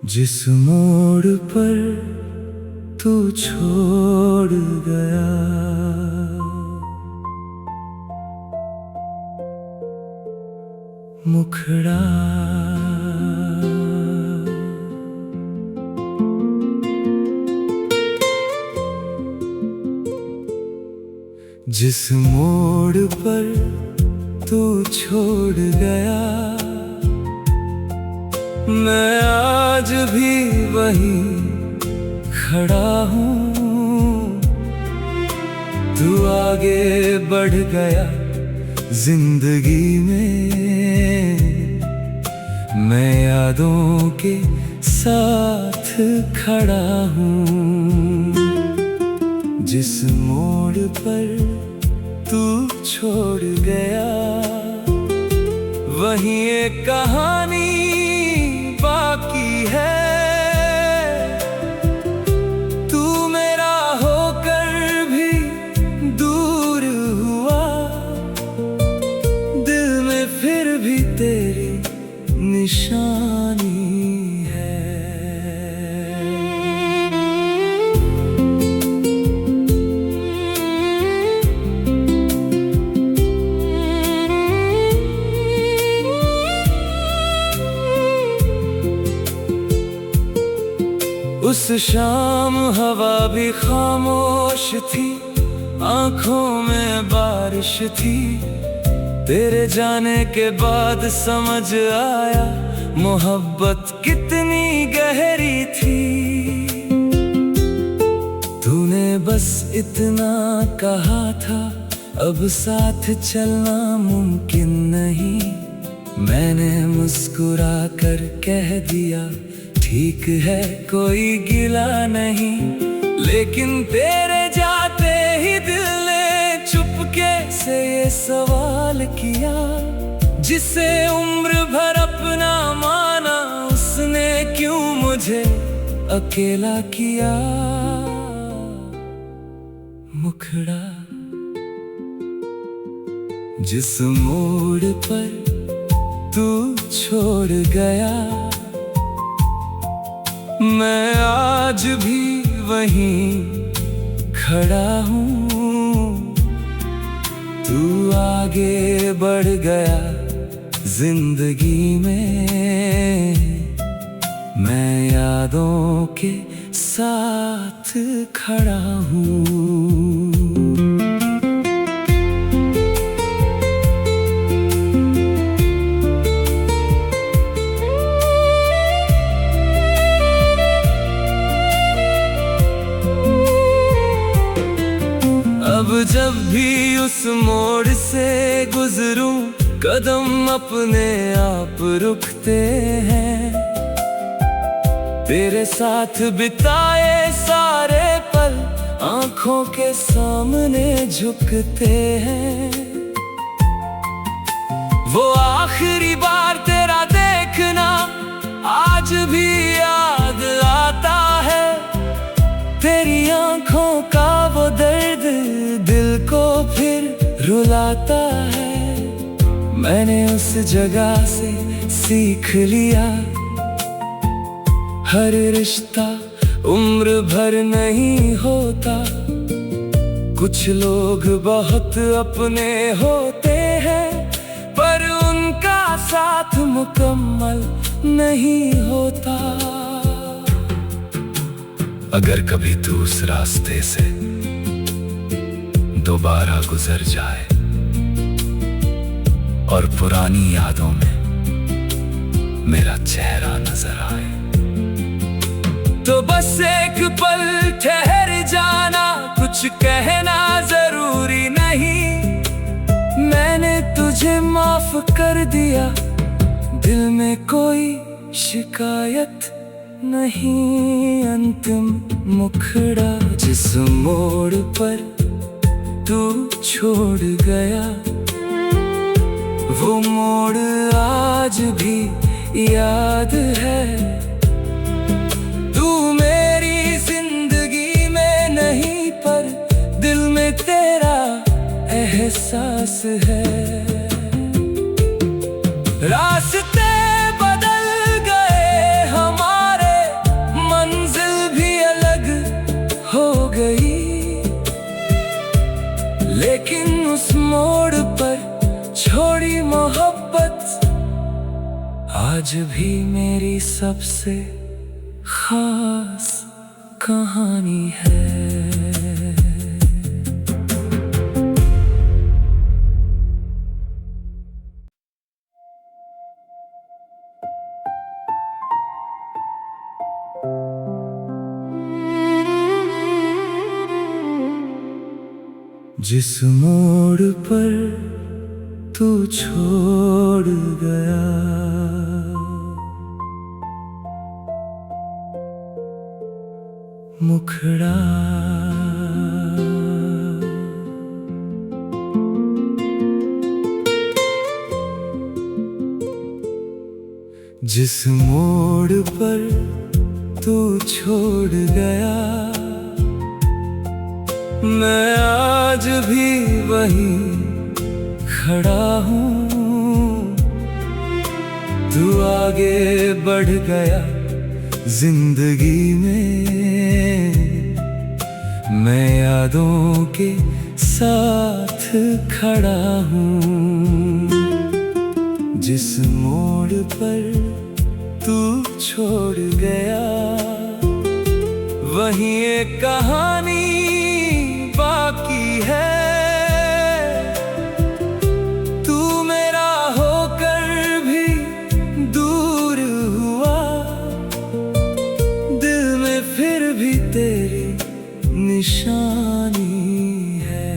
जिस मोड़ पर तू छोड़ गया, मुखड़ा जिस मोड़ पर तू छोड़ गया, मैं आज भी वहीं खड़ा हूँ। तू आगे बढ़ गया जिंदगी में, मैं यादों के साथ खड़ा हूँ। जिस मोड़ पर तू छोड़ गया, वहीं एक कहानी बाकी है। तू मेरा होकर भी दूर हुआ, दिल में फिर भी तेरी निशानी है। उस शाम हवा भी खामोश थी, आंखों में बारिश थी। तेरे जाने के बाद समझ आया मोहब्बत कितनी गहरी थी। तूने बस इतना कहा था, अब साथ चलना मुमकिन नहीं। मैंने मुस्कुरा कर कह दिया, ठीक है कोई गिला नहीं। लेकिन तेरे जाते ही दिल ने चुपके से ये सवाल किया, जिसे उम्र भर अपना माना, उसने क्यों मुझे अकेला किया। मुखड़ा जिस मोड़ पर तू छोड़ गया, मैं आज भी वहीं खड़ा हूँ। तू आगे बढ़ गया जिंदगी में, मैं यादों के साथ खड़ा हूँ। अब जब भी उस मोड़ से गुजरूं, कदम अपने आप रुकते हैं। तेरे साथ बिताए सारे पल आंखों के सामने झुकते हैं। वो आखिरी बार तेरा देखना आज भी याद आता है। तेरी आंखों का वो दर्द दिल को फिर रुलाता है। मैंने उस जगह से सीख लिया, हर रिश्ता उम्र भर नहीं होता। कुछ लोग बहुत अपने होते हैं, पर उनका साथ मुकम्मल नहीं होता। अगर कभी तू उस रास्ते से दोबारा गुजर जाए और पुरानी यादों में मेरा चेहरा नजर आए, तो बस एक पल ठहर जाना, कुछ कहना जरूरी नहीं। मैंने तुझे माफ कर दिया, दिल में कोई शिकायत नहीं। अंतिम मुखड़ा जिस मोड़ पर तू छोड़ गया, वो मोड़ आज भी याद है। तू मेरी जिंदगी में नहीं, पर दिल में तेरा एहसास है। रास्ते बदल गए हमारे, गई, लेकिन उस मोड़ पर छोड़ी मोहब्बत आज भी मेरी सबसे खास कहानी है। जिस मोड़ पर तू छोड़ गया, मुखड़ा जिस मोड़ पर तू छोड़ गया, मैं आज भी वहीं खड़ा हूँ। तू आगे बढ़ गया जिंदगी में, मैं यादों के साथ खड़ा हूँ। जिस मोड़ पर तू छोड़ गया, वहीं एक कहानी बाकी है। तू मेरा होकर भी दूर हुआ, दिल में फिर भी तेरी निशानी है।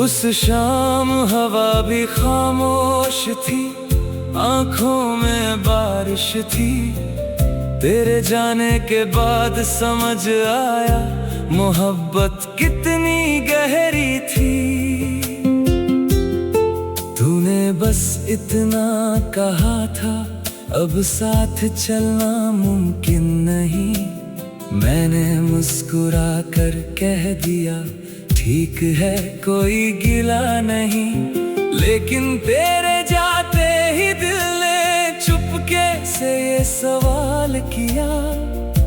उस शाम हवा भी खामोश थी, आंखों में बारिश थी। तेरे जाने के बाद समझ आया मोहब्बत कितनी गहरी थी। तूने बस इतना कहा था, अब साथ चलना मुमकिन नहीं। मैंने मुस्कुरा कर कह दिया, ठीक है कोई गिला नहीं। लेकिन तेरे जाते ही दिल ने चुपके से ये सवाल किया,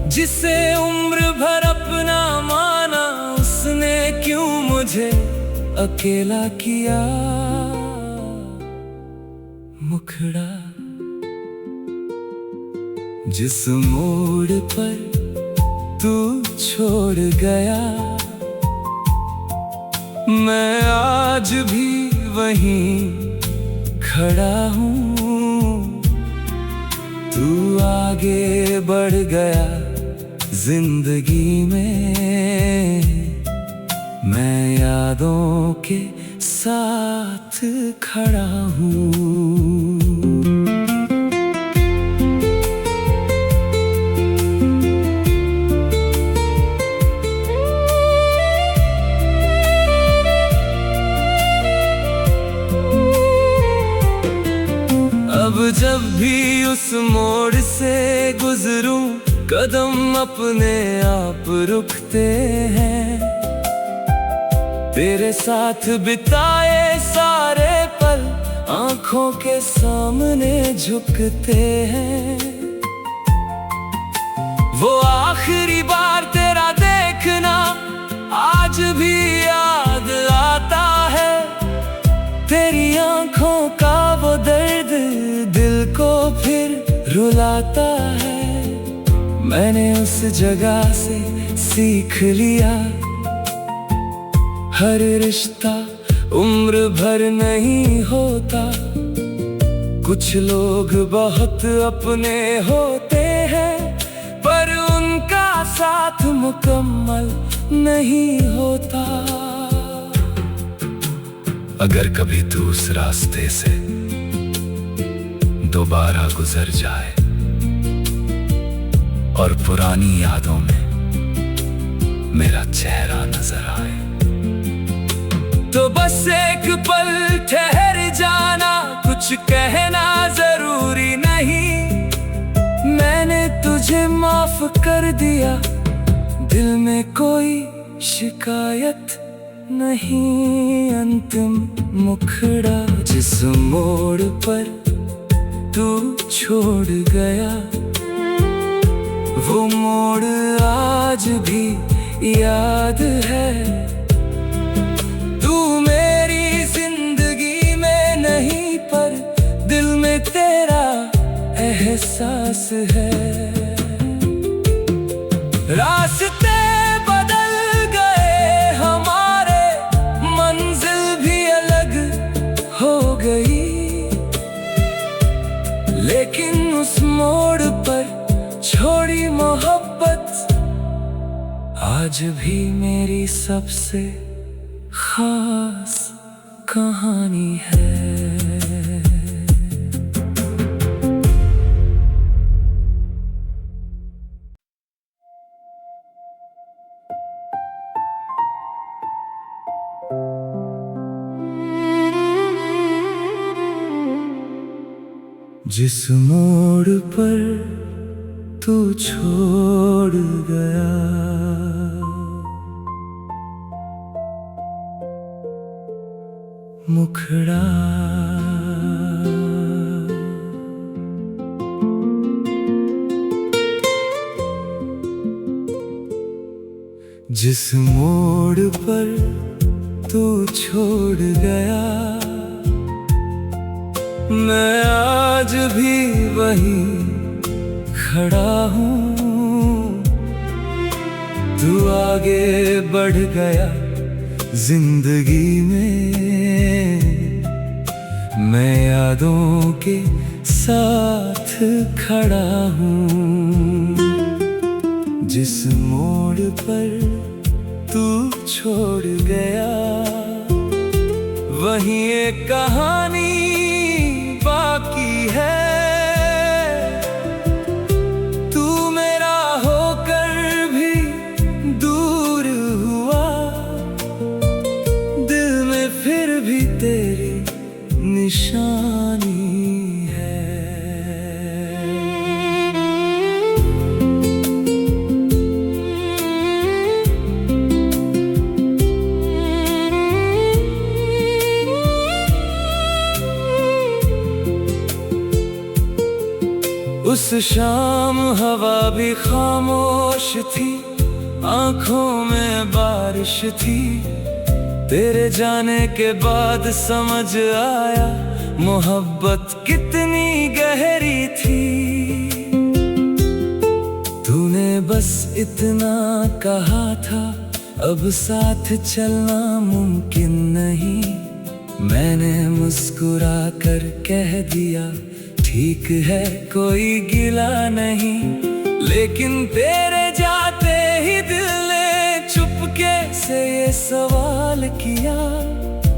जिसे उम्र भर अपना माना, उसने क्यों मुझे अकेला किया। मुखड़ा जिस मोड़ पर तू छोड़ गया, मैं आज भी वहीं खड़ा हूँ। तू आगे बढ़ गया जिंदगी में, मैं यादों के साथ खड़ा हूँ। अब जब भी उस मोड़ से गुजरूं, कदम अपने आप रुकते हैं। तेरे साथ बिताए सारे पल आंखों के सामने झुकते हैं। वो आखिरी बार तेरा देखना आज भी याद आता है। तेरी आंखों का वो दर्द दिल को फिर रुलाता है। मैंने उस जगह से सीख लिया, हर रिश्ता उम्र भर नहीं होता। कुछ लोग बहुत अपने होते हैं, पर उनका साथ मुकम्मल नहीं होता। अगर कभी तू उस रास्ते से दोबारा गुजर जाए और पुरानी यादों में मेरा चेहरा नजर आए, तो बस एक पल ठहर जाना, कुछ कहना जरूरी नहीं। मैंने तुझे माफ कर दिया, दिल में कोई शिकायत नहीं। अंतिम मुखड़ा जिस मोड़ पर तू छोड़ गया, वो मोड़ आज भी याद है। तू मेरी जिंदगी में नहीं, पर दिल में तेरा एहसास है। रास्ते बदल गए हमारे, मंजिल भी अलग हो गई, लेकिन उस मोड़ पर छोड़ी मोहब्बत आज भी मेरी सबसे खास कहानी है। जिस मोड़ पर तू छोड़ गया, मुखड़ा जिस मोड़ पर तू छोड़ गया, मैं आज भी वहीं खड़ा हूँ। तू आगे बढ़ गया जिंदगी में, मैं यादों के साथ खड़ा हूँ। जिस मोड़ पर तू छोड़ गया, वहीं एक कहानी बाकी है। तू मेरा होकर भी दूर हुआ, दिल में फिर भी तेरी निशानी है। उस शाम हवा भी खामोश थी, आंखों में बारिश थी। तेरे जाने के बाद समझ आया मोहब्बत कितनी गहरी थी। तूने बस इतना कहा था, अब साथ चलना मुमकिन नहीं। मैंने मुस्कुरा कर कह दिया, ठीक है कोई गिला नहीं। लेकिन तेरे जाते ही दिल ने चुपके से ये सवाल किया,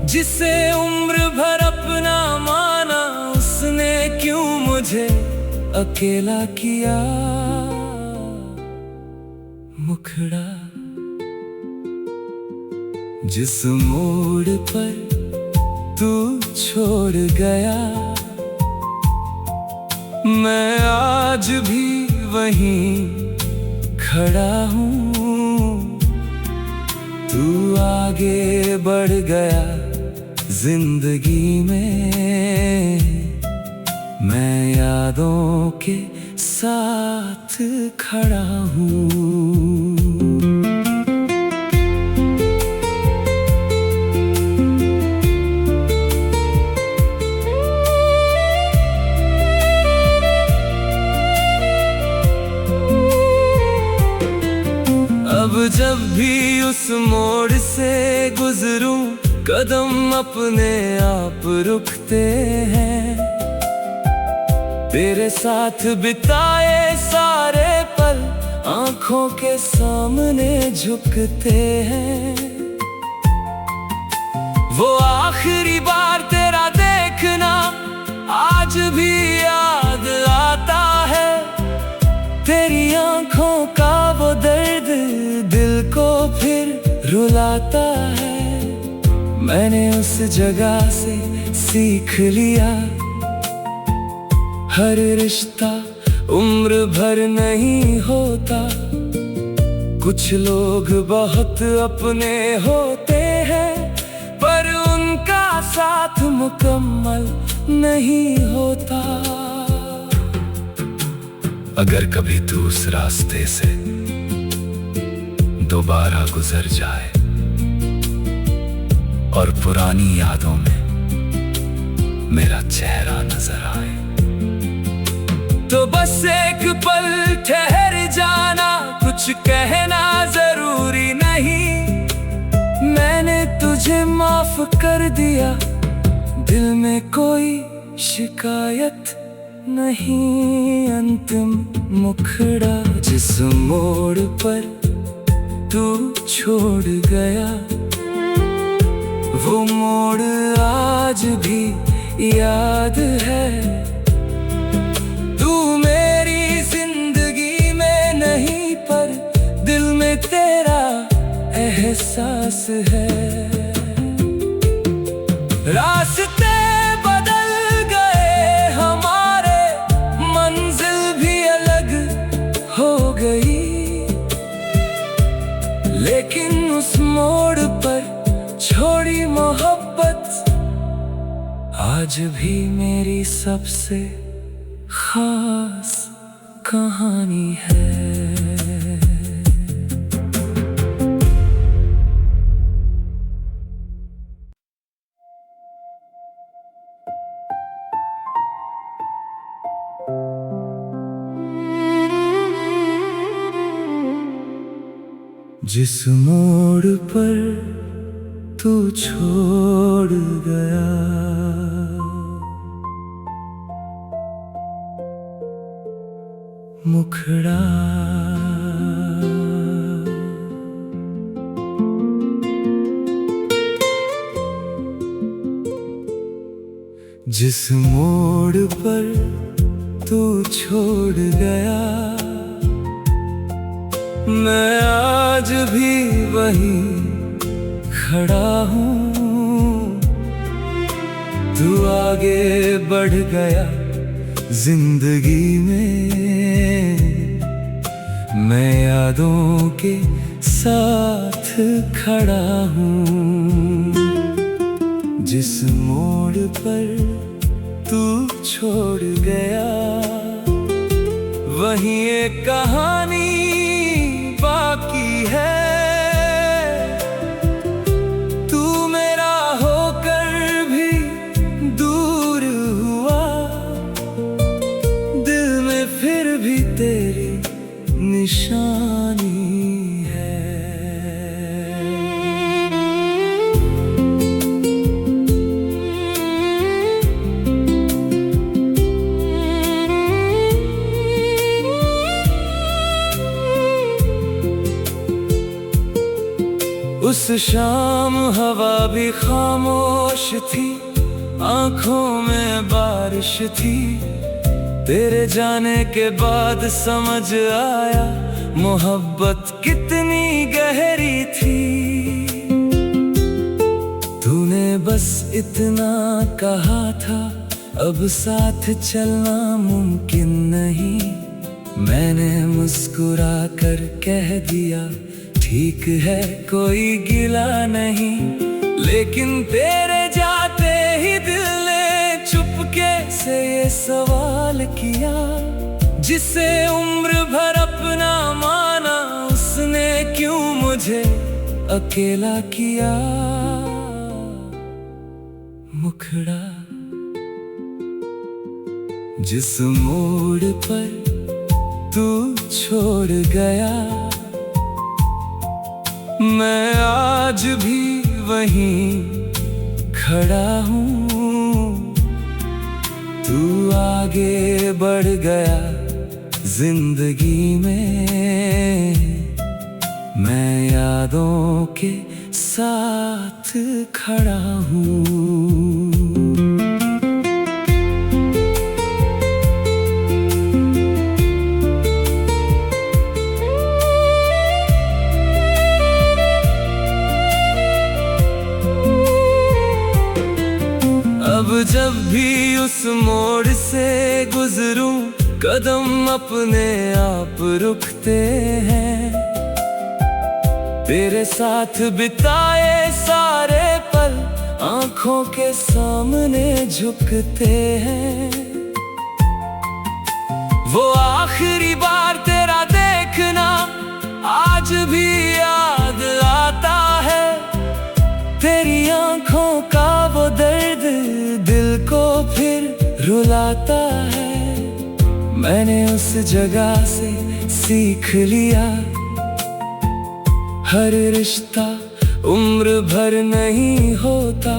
जिसे उम्र भर अपना माना, उसने क्यों मुझे अकेला किया। मुखड़ा जिस मोड़ पर तू छोड़ गया, मैं आज भी वहीं खड़ा हूँ। तू आगे बढ़ गया जिंदगी में, मैं यादों के साथ खड़ा हूँ। अब जब भी उस मोड़ से गुजरूं, कदम अपने आप रुकते हैं। तेरे साथ बिताए सारे पल आंखों के सामने झुकते हैं। वो आखिरी बार तेरा देखना आज भी याद आता है। तेरी आंखों का वो दर्द दिल को फिर रुलाता है। मैंने उस जगह से सीख लिया, हर रिश्ता उम्र भर नहीं होता। कुछ लोग बहुत अपने होते हैं, पर उनका साथ मुकम्मल नहीं होता। अगर कभी तू उस रास्ते से दोबारा गुजर जाए और पुरानी यादों में मेरा चेहरा नजर आए, तो बस एक पल ठहर जाना, कुछ कहना जरूरी नहीं। मैंने तुझे माफ कर दिया, दिल में कोई शिकायत नहीं। अंतिम मुखड़ा जिस मोड़ पर तू छोड़ गया, वो मोड़ आज भी याद है। तू मेरी जिंदगी में नहीं, पर दिल में तेरा एहसास है। रास्ते बदल गए हमारे, मंजिल भी अलग हो गई, लेकिन उस मोड़ पर छोड़ी मोहब्बत आज भी मेरी सबसे खास कहानी है। जिस मोड़ पर तू छोड़ गया, मुखड़ा जिस मोड़ पर तू छोड़ गया, मैं आज भी वहीं खड़ा हूँ। तू आगे बढ़ गया जिंदगी में, मैं यादों के साथ खड़ा हूँ। जिस मोड़ पर तू छोड़ गया, वहीं एक कहानी बाकी है। तू मेरा होकर भी दूर हुआ, दिल में फिर भी तेरी निशानी है। उस शाम हवा भी खामोश थी, आंखों में बारिश थी। तेरे जाने के बाद समझ आया मोहब्बत कितनी गहरी थी। तूने बस इतना कहा था, अब साथ चलना मुमकिन नहीं। मैंने मुस्कुरा कर कह दिया, ठीक है कोई गिला नहीं। लेकिन तेरे जाते ही दिल ने चुपके से ये सवाल किया, जिसे उम्र भर अपना माना, उसने क्यों मुझे अकेला किया। मुखड़ा जिस मोड़ पर तू छोड़ गया, मैं आज भी वहीं खड़ा हूँ। तू आगे बढ़ गया जिंदगी में, मैं यादों के साथ खड़ा हूँ। अब जब भी उस मोड़ से गुजरूं, कदम अपने आप रुकते हैं। तेरे साथ बिताए सारे पल आंखों के सामने झुकते हैं। वो आखिरी बार तेरा देखना आज भी याद आता है। तेरी आंखों का वो दर्द दिल को फिर रुलाता है। मैंने उस जगह से सीख लिया, हर रिश्ता उम्र भर नहीं होता।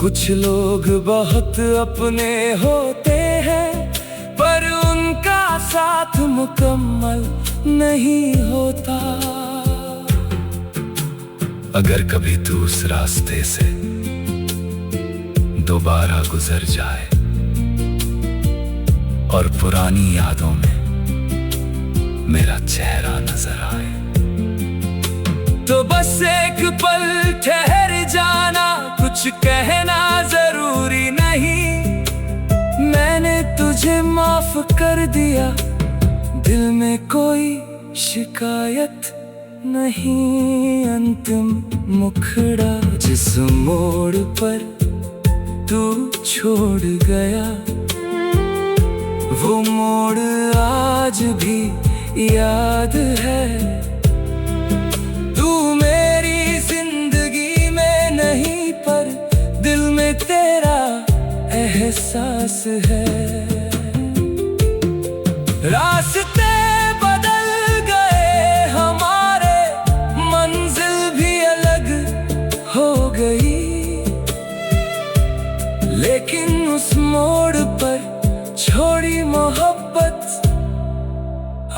कुछ लोग बहुत अपने होते हैं, पर उनका साथ मुकम्मल नहीं होता। अगर कभी तू उस रास्ते से दोबारा गुजर जाए और पुरानी यादों में मेरा चेहरा नजर आए, तो बस एक पल ठहर जाना, कुछ कहना जरूरी नहीं। मैंने तुझे माफ कर दिया, दिल में कोई शिकायत नहीं। अंतिम मुखड़ा जिस मोड़ पर तू छोड़ गया, वो मोड़ आज भी याद है। तू मेरी जिंदगी में नहीं, पर दिल में तेरा एहसास है। रास्ते बदल गए हमारे, मंजिल भी अलग हो गई, लेकिन उस मोड़ पर छोड़ी मोहब्बत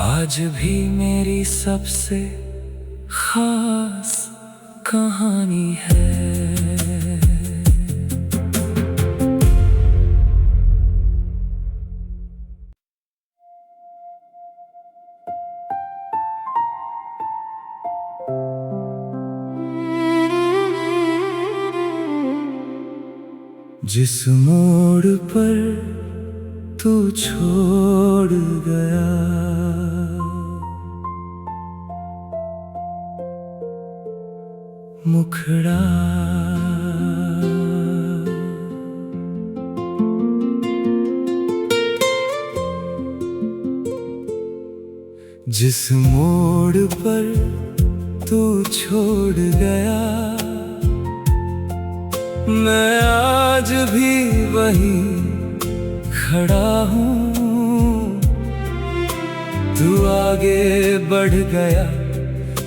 आज भी मेरी सबसे खास कहानी है। जिस मोड़ पर तू छोड़ गया, मुखड़ा जिस मोड़ पर तू छोड़ गया, मैं आज भी वहीं खड़ा हूँ। तू आगे बढ़ गया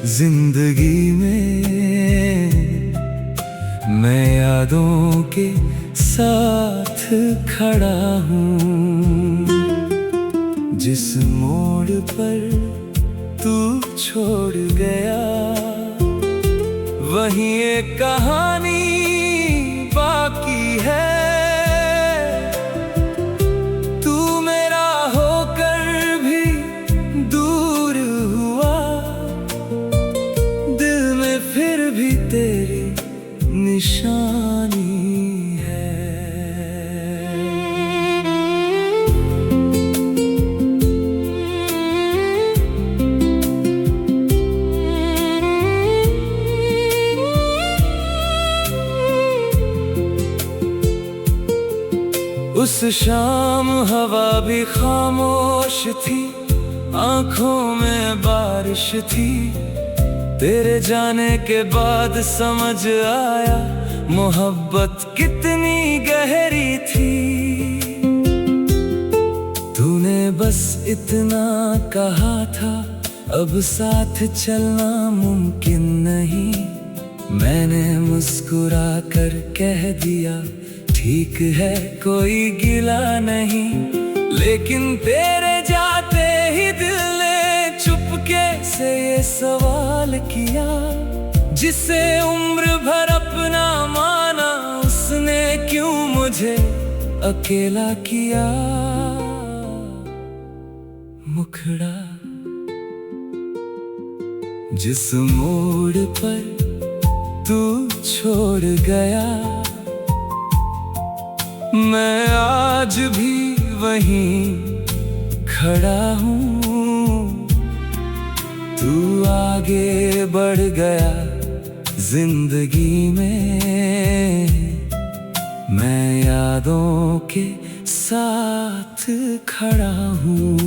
जिंदगी में, मैं यादों के साथ खड़ा हूँ। जिस मोड़ पर तू छोड़ गया, वहीं एक कहानी बाकी है। तू मेरा होकर भी दूर हुआ, दिल में फिर भी तेरी निशानी है। उस शाम हवा भी खामोश थी, आंखों में बारिश थी। तेरे जाने के बाद समझ आया मोहब्बत कितनी गहरी थी। तूने बस इतना कहा था, अब साथ चलना मुमकिन नहीं। मैंने मुस्कुरा कर कह दिया, ठीक है कोई गिला नहीं। लेकिन तेरे जाते ही दिल ने चुपके से ये सवाल किया, जिसे उम्र भर अपना माना, उसने क्यों मुझे अकेला किया। मुखड़ा जिस मोड़ पर तू छोड़ गया, मैं आज भी वहीं खड़ा हूँ। तू आगे बढ़ गया जिंदगी में, मैं यादों के साथ खड़ा हूँ।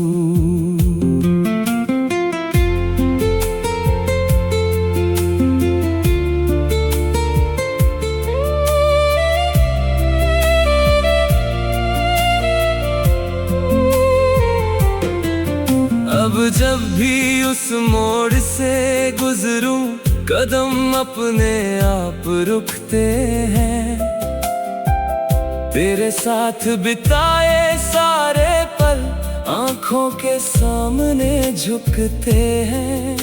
अब जब भी उस मोड़ से गुजरूं, कदम अपने आप रुकते हैं। तेरे साथ बिताए सारे पल आंखों के सामने झुकते हैं।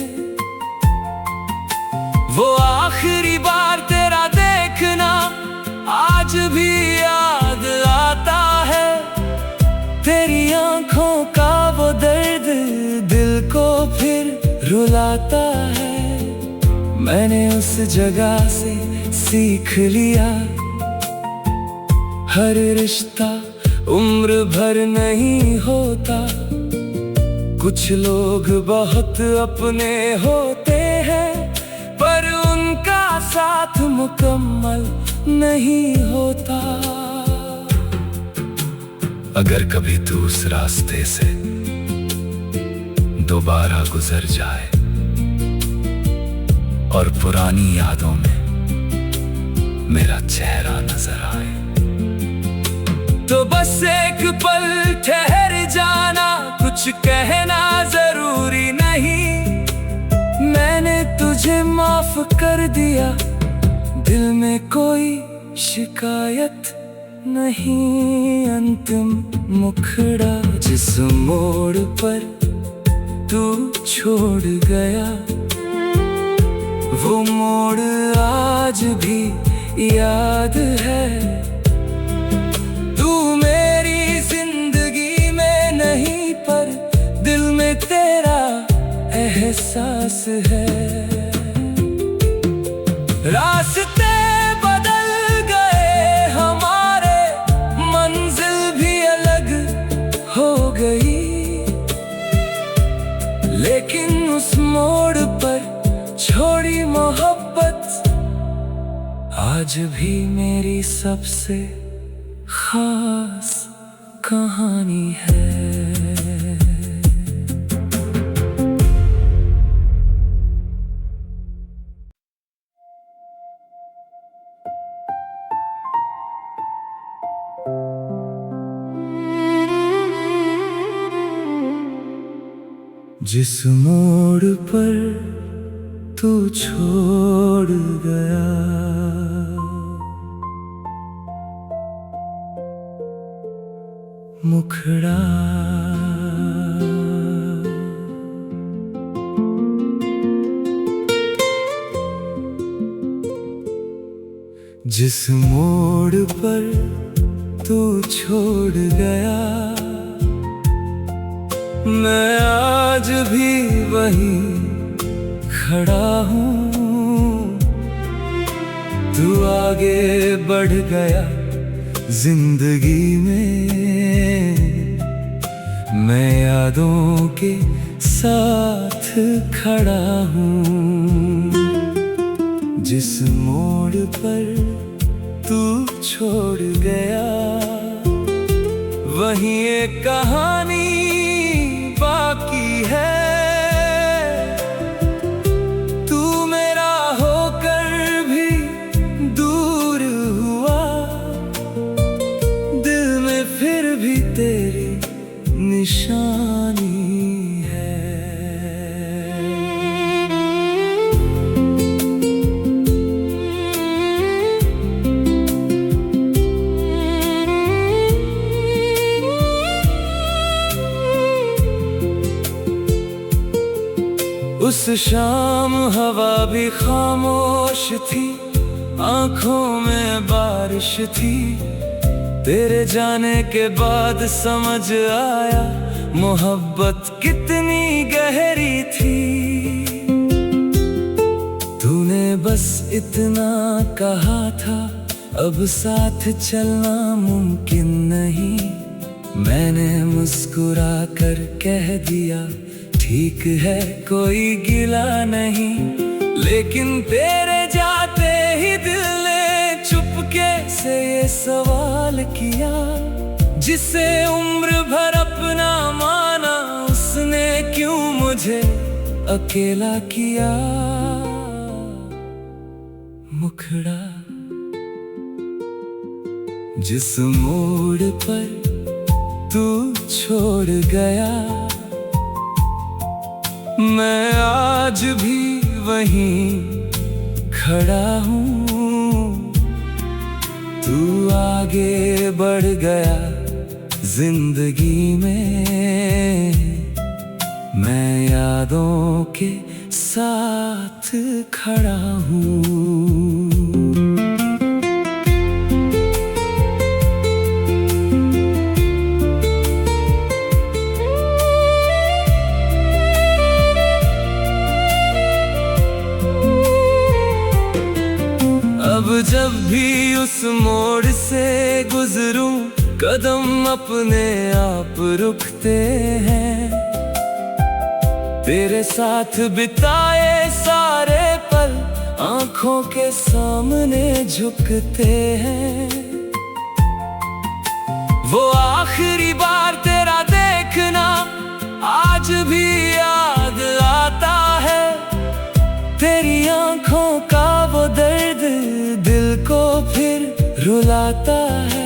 वो आखिरी बार तेरा देखना आज भी याद आता है। तेरी आंखों का वो दर्द दिल को फिर रुलाता है। मैंने उस जगह से सीख लिया, हर रिश्ता उम्र भर नहीं होता। कुछ लोग बहुत अपने होते हैं, पर उनका साथ मुकम्मल नहीं होता। अगर कभी तू उस रास्ते से दोबारा गुजर जाए और पुरानी यादों में मेरा चेहरा नजर आए, तो बस एक पल ठहर जाना, कुछ कहना जरूरी नहीं। मैंने तुझे माफ कर दिया, दिल में कोई शिकायत नहीं। अंतिम मुखड़ा जिस मोड़ पर तू छोड़ गया, वो मोड़ आज भी याद है। तू मेरी जिंदगी में नहीं, पर दिल में तेरा एहसास है। रास्ते लेकिन उस मोड़ पर छोड़ी मोहब्बत आज भी मेरी सबसे खास कहानी है। जिस मोड़ पर तू छोड़ गया, मुखड़ा जिस मोड़ पर तू छोड़ गया, मैं आज भी वहीं खड़ा हूँ। तू आगे बढ़ गया जिंदगी में, मैं यादों के साथ खड़ा हूँ। जिस मोड़ पर तू छोड़ गया, वहीं एक कहानी बाकी है। तू मेरा होकर भी दूर हुआ, दिल में फिर भी तेरी निशानी है। उस शाम हवा भी खामोश थी, आंखों में बारिश थी। तेरे जाने के बाद समझ आया मोहब्बत कितनी गहरी थी। तूने बस इतना कहा था, अब साथ चलना मुमकिन नहीं। मैंने मुस्कुरा कर कह दिया ठीक है कोई गिला नहीं, लेकिन तेरे जाते ही दिल ने चुपके से ये सवाल किया, जिसे उम्र भर अपना माना उसने क्यों मुझे अकेला किया। मुखड़ा जिस मोड़ पर तू छोड़ गया, मैं आज भी वहीं खड़ा हूँ। तू आगे बढ़ गया जिंदगी में, मैं यादों के साथ खड़ा हूँ। अब जब भी उस मोड़ से गुजरूं, कदम अपने आप रुकते हैं। तेरे साथ बिताए सारे पल आंखों के सामने झुकते हैं। वो आखिरी बार तेरा देखना आज भी याद आता है। तेरी आंखों का वो दर्द दिल को फिर रुलाता है।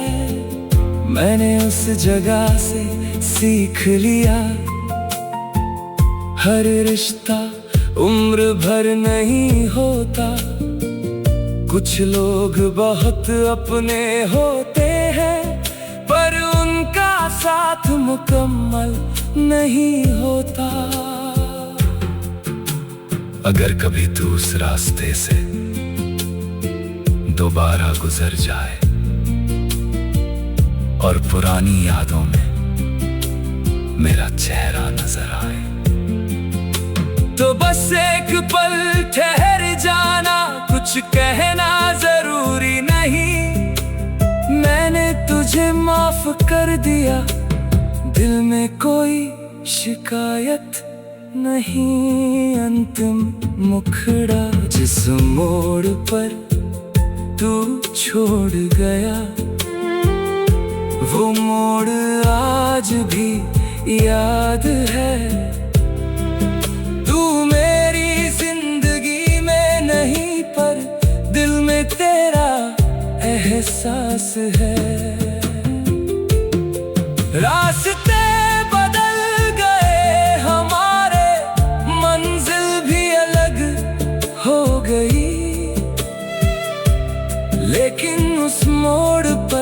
मैंने उस जगह से सीख लिया, हर रिश्ता उम्र भर नहीं होता। कुछ लोग बहुत अपने होते हैं, पर उनका साथ मुकम्मल नहीं होता। अगर कभी तू उस रास्ते से दोबारा गुजर जाए और पुरानी यादों में मेरा चेहरा नजर आए, तो बस एक पल ठहर जाना, कुछ कहना जरूरी नहीं। मैंने तुझे माफ कर दिया, दिल में कोई शिकायत नहीं। अंतिम मुखड़ा जिस मोड़ पर तू छोड़ गया, वो मोड़ आज भी याद है। तू मेरी जिंदगी में नहीं, पर दिल में तेरा एहसास है। रास्ते बदल गए हमारे, मंजिल भी अलग हो गई, लेकिन उस मोड़ पर